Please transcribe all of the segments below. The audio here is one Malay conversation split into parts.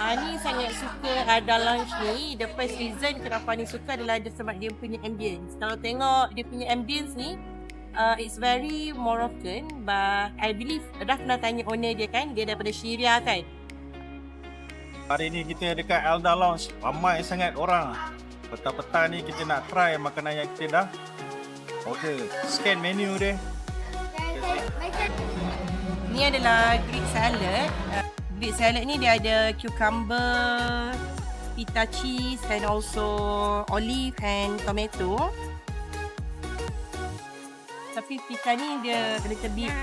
Ani sangat suka Aldar lunch ni. The first reason kenapa Ani suka adalah sebab dia punya ambience. Kalau tengok dia punya ambience ni, it's very Moroccan, but I believe dah pernah tanya owner dia kan, dia daripada Syirian kan. Hari ni kita dekat Aldar Lounge, ramai sangat orang. Petang-petang ni kita nak try makanan yang kita dah order. Scan menu dia. Ni adalah Greek salad. Greek salad ni dia ada cucumber, pita cheese and also olive and tomato. Tapi pita ni dia little bit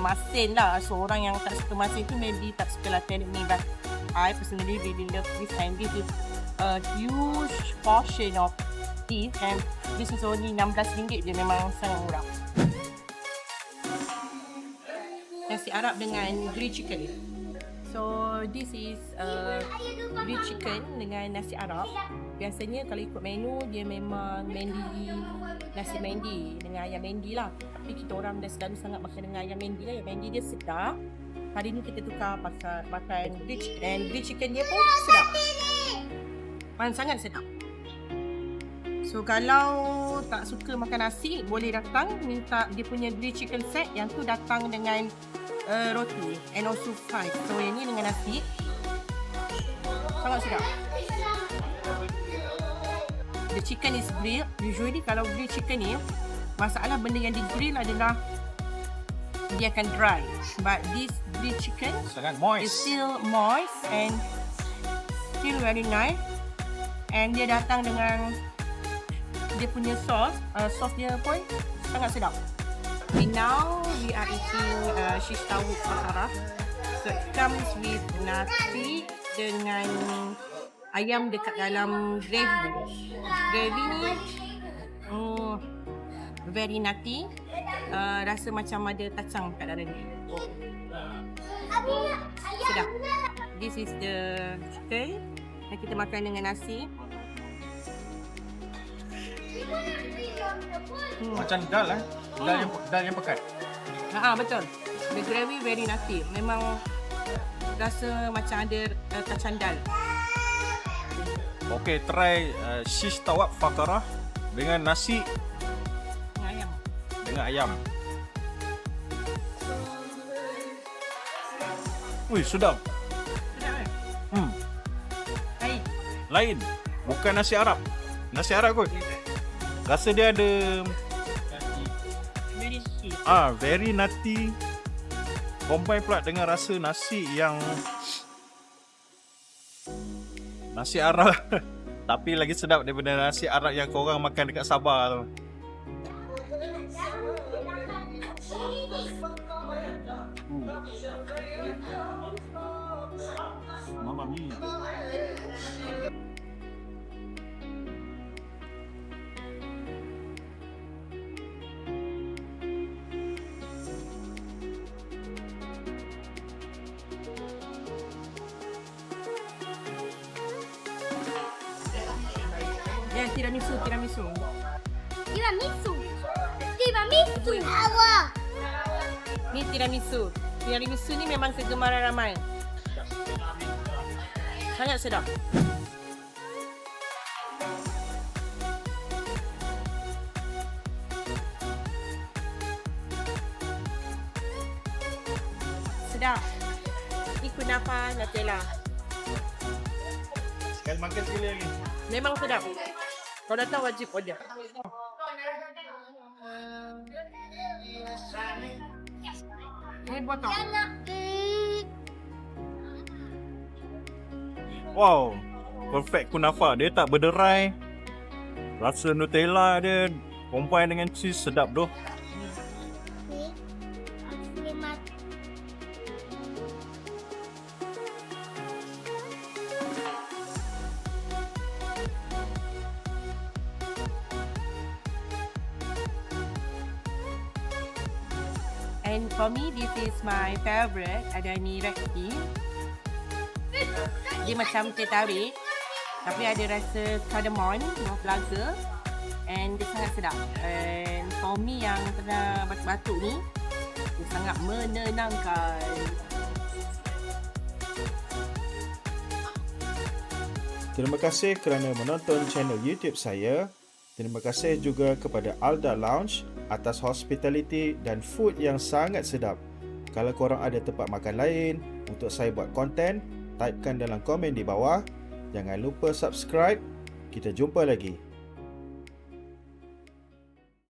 masin lah. So orang yang tak suka masin tu maybe tak suka lah salad ni. But I personally really love this, and this is a huge portion of this, and this is only RM16 je, memang sangat murah. Nasi Arab dengan grilled chicken. So this is grilled chicken dengan nasi Arab. Biasanya kalau ikut menu dia memang mendi, nasi mendi dengan ayam mendi lah. Tapi kita orang dah selalu sangat makan dengan ayam mendi lah. Ayam mendi dia sedap. Hari ni kita tukar makan grilled chicken, and grilled chicken dia pun sedap. Sangat sedap. So kalau tak suka makan nasi, boleh datang minta dia punya grilled chicken set. Yang tu datang dengan roti and also fries. So yang ni dengan nasi, sangat sedap. The chicken is grilled. Usually kalau grilled chicken ni, masalah benda yang di grill adalah dia akan dry. But this grilled chicken Sangat moist. is still moist and still very nice. And dia datang dengan dia punya sauce. Sauce dia pun sangat sedap. And now we are eating shish tawuk bakara. So it comes with nasi dengan ayam dekat dalam gravy. Gravy ni very nutty. Rasa macam ada kacang kat dalam ni. Sedap. This is the chicken yang kita makan dengan nasi. Macam dal dal yang pekat. Betul. The gravy very nutty. Memang rasa macam ada kacang dal. Okey, try shish tawak fakarah dengan nasi Ayam. dengan ayam. Wih, sedap. Sedap kan? Lain. Bukan nasi Arab. Nasi Arab kot. Rasa dia ada very nutty. Combine pula dengan rasa nasi yang nasi Arab. Tapi lagi sedap daripada nasi Arab yang korang makan dekat Sabah tu. Mamma mia. Yang tiramisu. Tiramisu. Allah. Ni tiramisu. Tiramisu ni memang kegemaran ramai. Sangat sedap. Sedap. Ni kunafa Nutella. Sekali makan sekali lagi. Memang sedap. Kau datang wajib order. Ni buat tau. Wow, perfect kunafa. Dia tak berderai. Rasa Nutella dia combine dengan cheese sedap doh. And for me, this is my favorite. Ada ni roti. Dia macam teh tarik, tapi ada rasa cardamom, plaza, and dia sangat sedap. And for me yang kena batuk-batuk ni, dia sangat menenangkan. Terima kasih kerana menonton channel YouTube saya. Terima kasih juga kepada Aldar Lounge atas hospitality dan food yang sangat sedap. Kalau korang ada tempat makan lain untuk saya buat konten, typekan dalam komen di bawah. Jangan lupa subscribe. Kita jumpa lagi.